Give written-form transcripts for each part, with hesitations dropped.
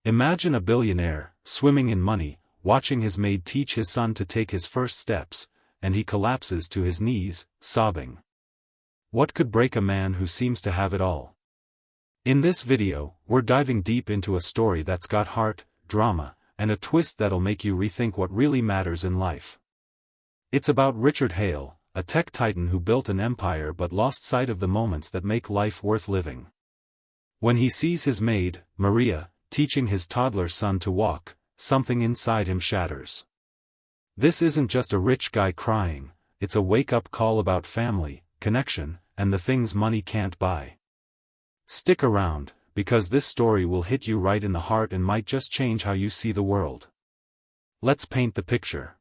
Imagine a billionaire, swimming in money, watching his maid teach his son to take his first steps, and he collapses to his knees, sobbing. What could break a man who seems to have it all? In this video, we're diving deep into a story that's got heart, drama, and a twist that'll make you rethink what really matters in life. It's about Richard Hale, a tech titan who built an empire but lost sight of the moments that make life worth living. When he sees his maid, Maria, teaching his toddler son to walk, something inside him shatters. This isn't just a rich guy crying, it's a wake-up call about family, connection, and the things money can't buy. Stick around, because this story will hit you right in the heart and might just change how you see the world. Let's paint the picture.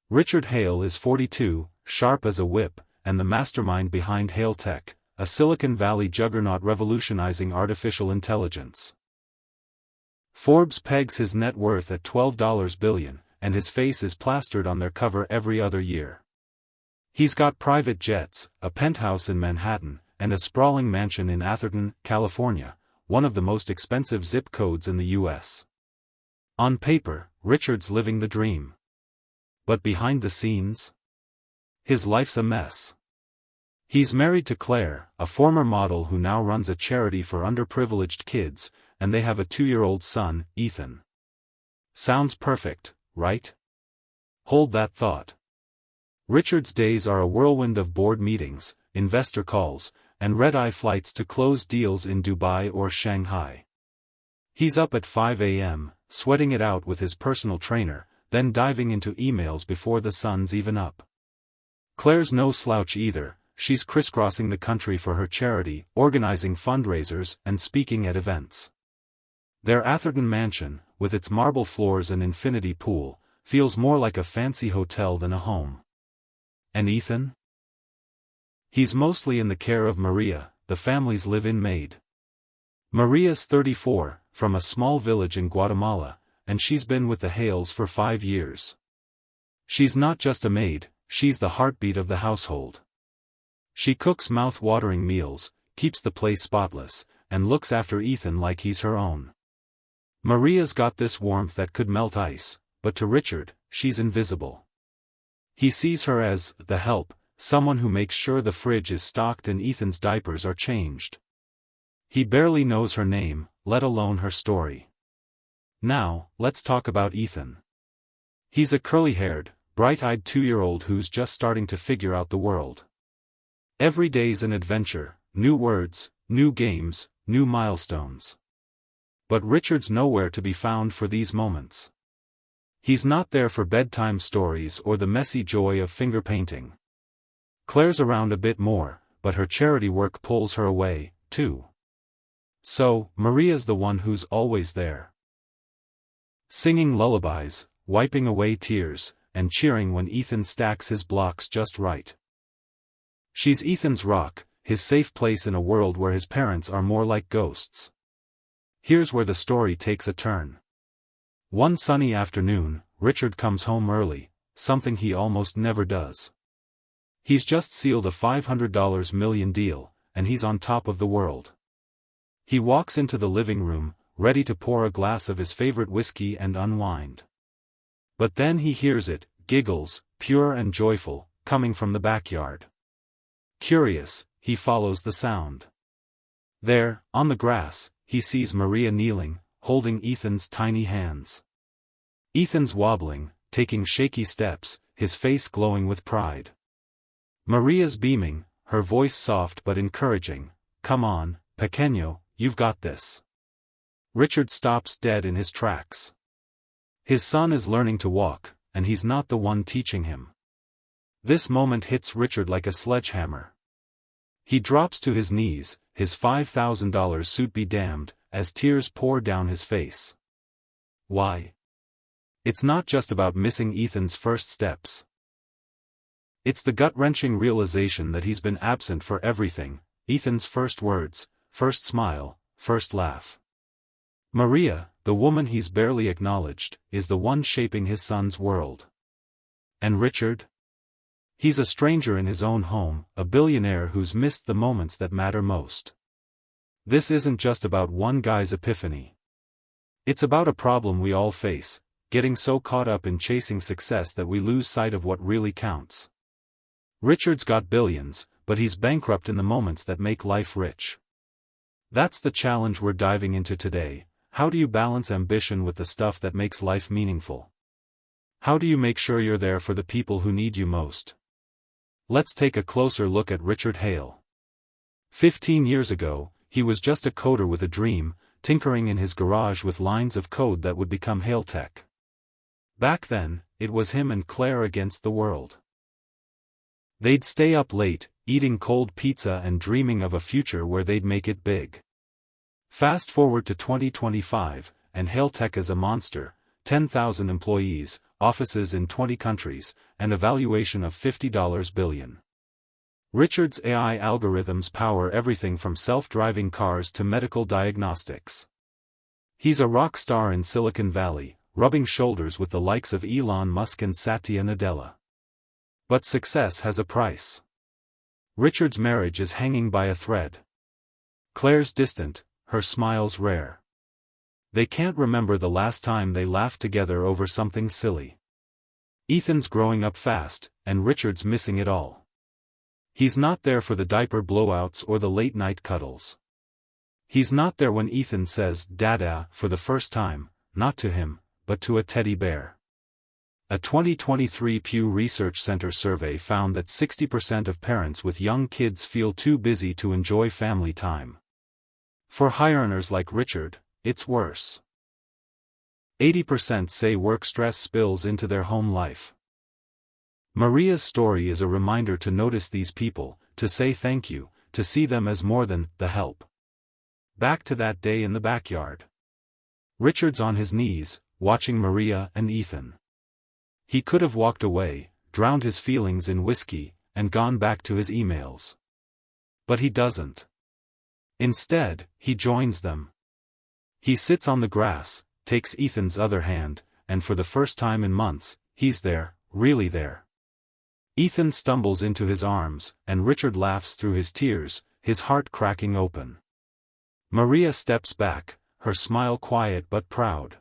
Richard Hale is 42, sharp as a whip, and the mastermind behind Hale Tech, a Silicon Valley juggernaut revolutionizing artificial intelligence. Forbes pegs his net worth at $12 billion, and his face is plastered on their cover every other year. He's got private jets, a penthouse in Manhattan, and a sprawling mansion in Atherton, California, one of the most expensive zip codes in the US. On paper, Richard's living the dream. But behind the scenes? His life's a mess. He's married to Claire, a former model who now runs a charity for underprivileged kids, and they have a 2-year-old son, Ethan. Sounds perfect, right? Hold that thought. Richard's days are a whirlwind of board meetings, investor calls, and red-eye flights to close deals in Dubai or Shanghai. He's up at 5 a.m., sweating it out with his personal trainer, then diving into emails before the sun's even up. Claire's no slouch either, she's crisscrossing the country for her charity, organizing fundraisers and speaking at events. Their Atherton mansion, with its marble floors and infinity pool, feels more like a fancy hotel than a home. And Ethan? He's mostly in the care of Maria, the family's live-in maid. Maria's 34, from a small village in Guatemala, and she's been with the Hales for 5 years. She's not just a maid, she's the heartbeat of the household. She cooks mouth-watering meals, keeps the place spotless, and looks after Ethan like he's her own. Maria's got this warmth that could melt ice, but to Richard, she's invisible. He sees her as the help, someone who makes sure the fridge is stocked and Ethan's diapers are changed. He barely knows her name, let alone her story. Now, let's talk about Ethan. He's a curly-haired, bright-eyed 2-year-old who's just starting to figure out the world. Every day's an adventure, new words, new games, new milestones. But Richard's nowhere to be found for these moments. He's not there for bedtime stories or the messy joy of finger painting. Claire's around a bit more, but her charity work pulls her away, too. So, Maria's the one who's always there. Singing lullabies, wiping away tears, and cheering when Ethan stacks his blocks just right. She's Ethan's rock, his safe place in a world where his parents are more like ghosts. Here's where the story takes a turn. One sunny afternoon, Richard comes home early, something he almost never does. He's just sealed a $500 million deal, and he's on top of the world. He walks into the living room, ready to pour a glass of his favorite whiskey and unwind. But then he hears it, giggles, pure and joyful, coming from the backyard. Curious, he follows the sound. There, on the grass, he sees Maria kneeling, holding Ethan's tiny hands. Ethan's wobbling, taking shaky steps, his face glowing with pride. Maria's beaming, her voice soft but encouraging. Come on, pequeño, you've got this. Richard stops dead in his tracks. His son is learning to walk, and he's not the one teaching him. This moment hits Richard like a sledgehammer. He drops to his knees, his $5,000 suit be damned, as tears pour down his face. Why? It's not just about missing Ethan's first steps. It's the gut-wrenching realization that he's been absent for everything, Ethan's first words, first smile, first laugh. Maria, the woman he's barely acknowledged, is the one shaping his son's world. And Richard? He's a stranger in his own home, a billionaire who's missed the moments that matter most. This isn't just about one guy's epiphany. It's about a problem we all face, getting so caught up in chasing success that we lose sight of what really counts. Richard's got billions, but he's bankrupt in the moments that make life rich. That's the challenge we're diving into today. How do you balance ambition with the stuff that makes life meaningful? How do you make sure you're there for the people who need you most? Let's take a closer look at Richard Hale. 15 years ago, he was just a coder with a dream, tinkering in his garage with lines of code that would become Hale Tech. Back then, it was him and Claire against the world. They'd stay up late, eating cold pizza and dreaming of a future where they'd make it big. Fast forward to 2025, and Hale Tech is a monster, 10,000 employees, offices in 20 countries, and a valuation of $50 billion. Richard's AI algorithms power everything from self-driving cars to medical diagnostics. He's a rock star in Silicon Valley, rubbing shoulders with the likes of Elon Musk and Satya Nadella. But success has a price. Richard's marriage is hanging by a thread. Claire's distant, her smile's rare. They can't remember the last time they laughed together over something silly. Ethan's growing up fast, and Richard's missing it all. He's not there for the diaper blowouts or the late-night cuddles. He's not there when Ethan says "Dada" for the first time, not to him, but to a teddy bear. A 2023 Pew Research Center survey found that 60% of parents with young kids feel too busy to enjoy family time. For high earners like Richard, it's worse. 80% say work stress spills into their home life. Maria's story is a reminder to notice these people, to say thank you, to see them as more than the help. Back to that day in the backyard. Richard's on his knees, watching Maria and Ethan. He could have walked away, drowned his feelings in whiskey, and gone back to his emails. But he doesn't. Instead, he joins them. He sits on the grass, takes Ethan's other hand, and for the first time in months, he's there, really there. Ethan stumbles into his arms, and Richard laughs through his tears, his heart cracking open. Maria steps back, her smile quiet but proud.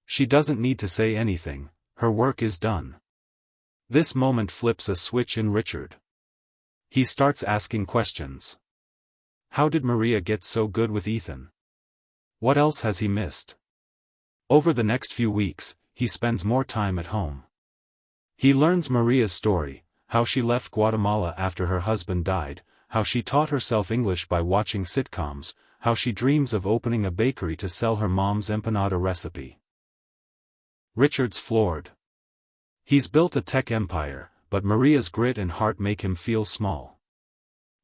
She doesn't need to say anything, her work is done. This moment flips a switch in Richard. He starts asking questions. How did Maria get so good with Ethan? What else has he missed? Over the next few weeks, he spends more time at home. He learns Maria's story, how she left Guatemala after her husband died, how she taught herself English by watching sitcoms, how she dreams of opening a bakery to sell her mom's empanada recipe. Richard's floored. He's built a tech empire, but Maria's grit and heart make him feel small.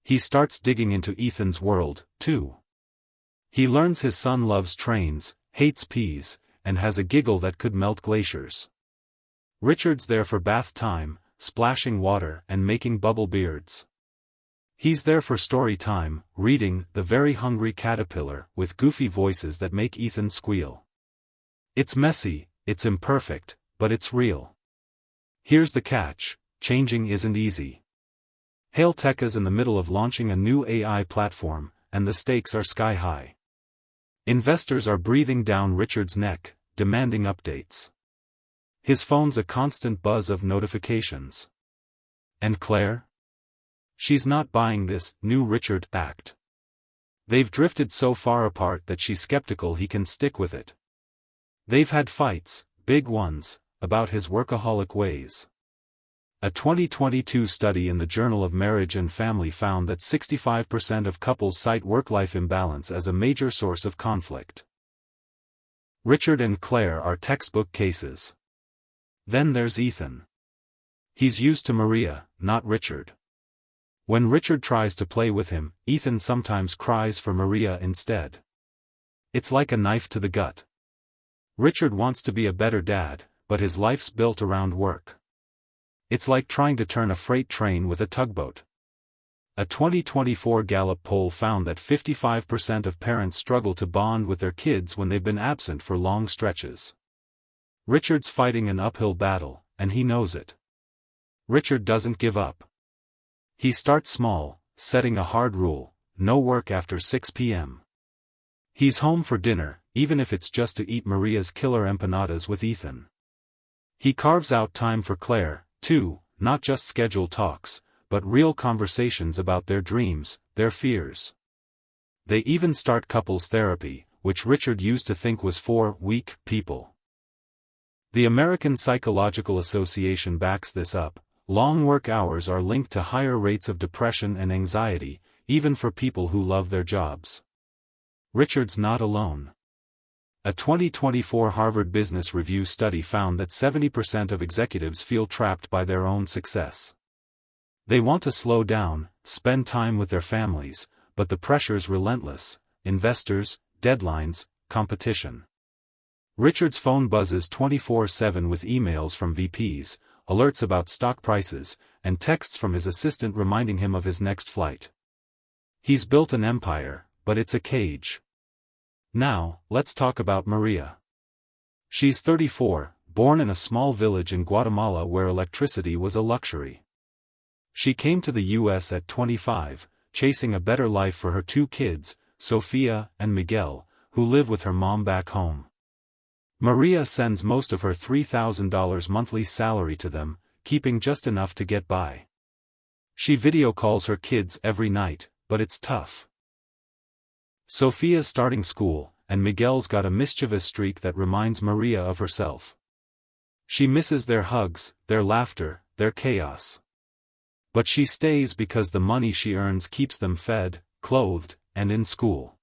He starts digging into Ethan's world, too. He learns his son loves trains, hates peas, and has a giggle that could melt glaciers. Richard's there for bath time, splashing water and making bubble beards. He's there for story time, reading The Very Hungry Caterpillar with goofy voices that make Ethan squeal. It's messy, it's imperfect, but it's real. Here's the catch, changing isn't easy. Hale Tech is in the middle of launching a new AI platform, and the stakes are sky high. Investors are breathing down Richard's neck, demanding updates. His phone's a constant buzz of notifications. And Claire? She's not buying this new Richard act. They've drifted so far apart that she's skeptical he can stick with it. They've had fights, big ones, about his workaholic ways. A 2022 study in the Journal of Marriage and Family found that 65% of couples cite work-life imbalance as a major source of conflict. Richard and Claire are textbook cases. Then there's Ethan. He's used to Maria, not Richard. When Richard tries to play with him, Ethan sometimes cries for Maria instead. It's like a knife to the gut. Richard wants to be a better dad, but his life's built around work. It's like trying to turn a freight train with a tugboat. A 2024 Gallup poll found that 55% of parents struggle to bond with their kids when they've been absent for long stretches. Richard's fighting an uphill battle, and he knows it. Richard doesn't give up. He starts small, setting a hard rule: no work after 6 p.m. He's home for dinner, even if it's just to eat Maria's killer empanadas with Ethan. He carves out time for Claire, too, not just scheduled talks, but real conversations about their dreams, their fears. They even start couples therapy, which Richard used to think was for weak people. The American Psychological Association backs this up. Long work hours are linked to higher rates of depression and anxiety, even for people who love their jobs. Richard's not alone. A 2024 Harvard Business Review study found that 70% of executives feel trapped by their own success. They want to slow down, spend time with their families, but the pressure's relentless: investors, deadlines, competition. Richard's phone buzzes 24/7 with emails from VPs, alerts about stock prices, and texts from his assistant reminding him of his next flight. He's built an empire, but it's a cage. Now, let's talk about Maria. She's 34, born in a small village in Guatemala where electricity was a luxury. She came to the US at 25, chasing a better life for her two kids, Sofia and Miguel, who live with her mom back home. Maria sends most of her $3,000 monthly salary to them, keeping just enough to get by. She video calls her kids every night, but it's tough. Sofia's starting school, and Miguel's got a mischievous streak that reminds Maria of herself. She misses their hugs, their laughter, their chaos. But she stays because the money she earns keeps them fed, clothed, and in school.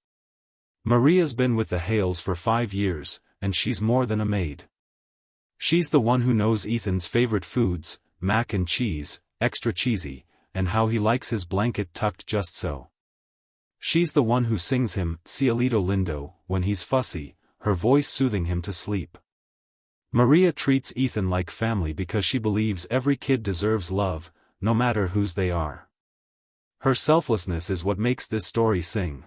Maria's been with the Hales for 5 years, and she's more than a maid. She's the one who knows Ethan's favorite foods, mac and cheese, extra cheesy, and how he likes his blanket tucked just so. She's the one who sings him Cielito Lindo when he's fussy, her voice soothing him to sleep. Maria treats Ethan like family because she believes every kid deserves love, no matter whose they are. Her selflessness is what makes this story sing.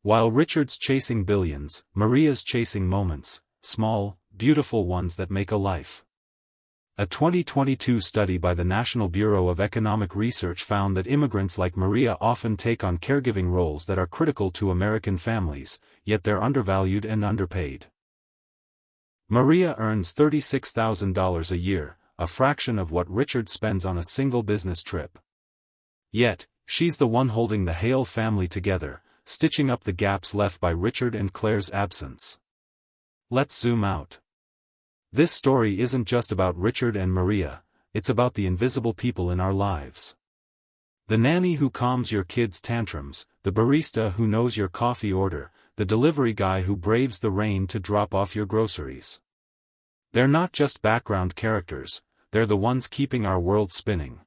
While Richard's chasing billions, Maria's chasing moments, small, beautiful ones that make a life. A 2022 study by the National Bureau of Economic Research found that immigrants like Maria often take on caregiving roles that are critical to American families, yet they're undervalued and underpaid. Maria earns $36,000 a year, a fraction of what Richard spends on a single business trip. Yet, she's the one holding the Hale family together, stitching up the gaps left by Richard and Claire's absence. Let's zoom out. This story isn't just about Richard and Maria, it's about the invisible people in our lives. The nanny who calms your kids' tantrums, the barista who knows your coffee order, the delivery guy who braves the rain to drop off your groceries. They're not just background characters, they're the ones keeping our world spinning.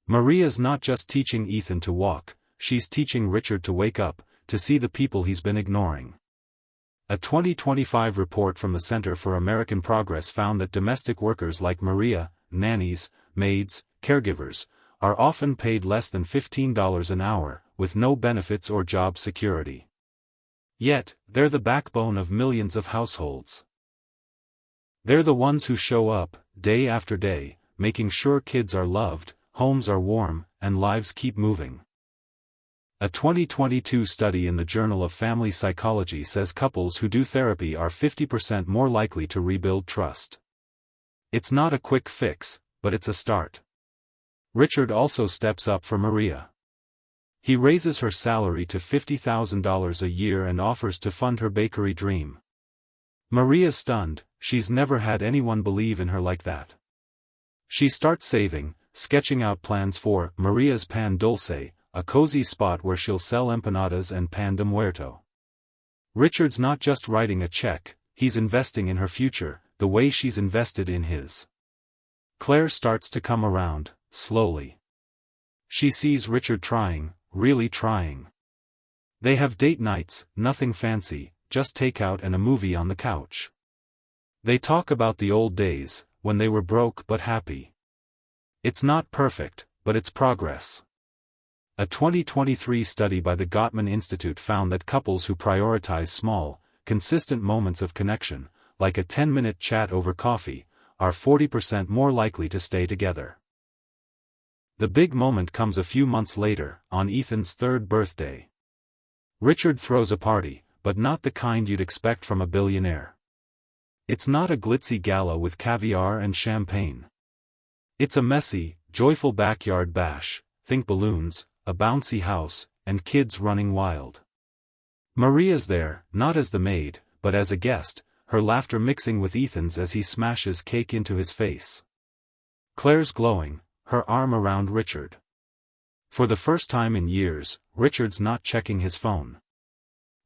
Maria's not just teaching Ethan to walk, she's teaching Richard to wake up, to see the people he's been ignoring. A 2025 report from the Center for American Progress found that domestic workers like Maria, nannies, maids, caregivers, are often paid less than $15 an hour, with no benefits or job security. Yet, they're the backbone of millions of households. They're the ones who show up, day after day, making sure kids are loved, homes are warm, and lives keep moving. A 2022 study in the Journal of Family Psychology says couples who do therapy are 50% more likely to rebuild trust. It's not a quick fix, but it's a start. Richard also steps up for Maria. He raises her salary to $50,000 a year and offers to fund her bakery dream. Maria's stunned, she's never had anyone believe in her like that. She starts saving, sketching out plans for Maria's Pan Dulce, a cozy spot where she'll sell empanadas and pan de muerto. Richard's not just writing a check, he's investing in her future, the way she's invested in his. Claire starts to come around, slowly. She sees Richard trying, really trying. They have date nights, nothing fancy, just takeout and a movie on the couch. They talk about the old days, when they were broke but happy. It's not perfect, but it's progress. A 2023 study by the Gottman Institute found that couples who prioritize small, consistent moments of connection, like a 10-minute chat over coffee, are 40% more likely to stay together. The big moment comes a few months later, on Ethan's 3rd birthday. Richard throws a party, but not the kind you'd expect from a billionaire. It's not a glitzy gala with caviar and champagne. It's a messy, joyful backyard bash, think balloons, a bouncy house, and kids running wild. Maria's there, not as the maid, but as a guest, her laughter mixing with Ethan's as he smashes cake into his face. Claire's glowing, her arm around Richard. For the first time in years, Richard's not checking his phone.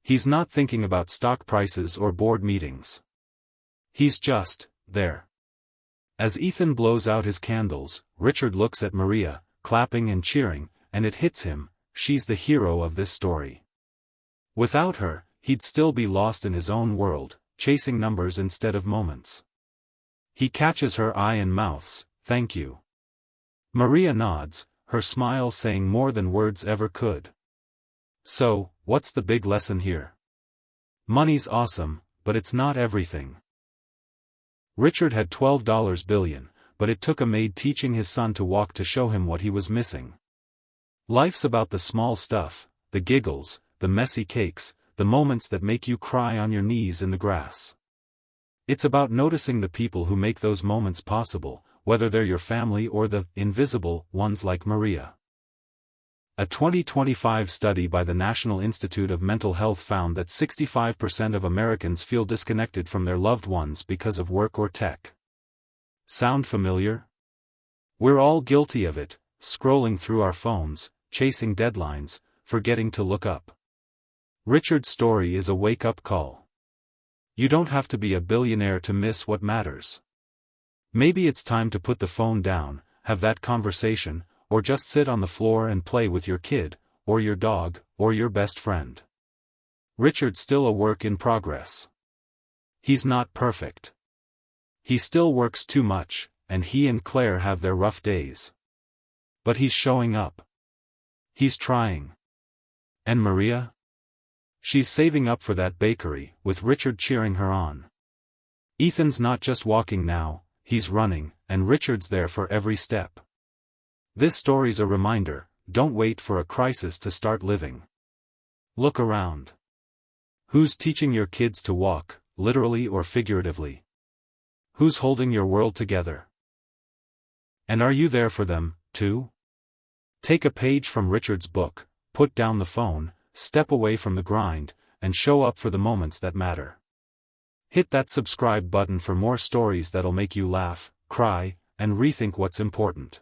He's not thinking about stock prices or board meetings. He's just there. As Ethan blows out his candles, Richard looks at Maria, clapping and cheering, and it hits him, she's the hero of this story. Without her, he'd still be lost in his own world, chasing numbers instead of moments. He catches her eye and mouths, "Thank you." Maria nods, her smile saying more than words ever could. So, what's the big lesson here? Money's awesome, but it's not everything. Richard had $12 billion, but it took a maid teaching his son to walk to show him what he was missing. Life's about the small stuff, the giggles, the messy cakes, the moments that make you cry on your knees in the grass. It's about noticing the people who make those moments possible, whether they're your family or the invisible ones like Maria. A 2025 study by the National Institute of Mental Health found that 65% of Americans feel disconnected from their loved ones because of work or tech. Sound familiar? We're all guilty of it, scrolling through our phones, chasing deadlines, forgetting to look up. Richard's story is a wake-up call. You don't have to be a billionaire to miss what matters. Maybe it's time to put the phone down, have that conversation, or just sit on the floor and play with your kid, or your dog, or your best friend. Richard's still a work in progress. He's not perfect. He still works too much, and he and Claire have their rough days. But he's showing up. He's trying. And Maria? She's saving up for that bakery, with Richard cheering her on. Ethan's not just walking now, he's running, and Richard's there for every step. This story's a reminder, don't wait for a crisis to start living. Look around. Who's teaching your kids to walk, literally or figuratively? Who's holding your world together? And are you there for them, too? Take a page from Richard's book, put down the phone, step away from the grind, and show up for the moments that matter. Hit that subscribe button for more stories that'll make you laugh, cry, and rethink what's important.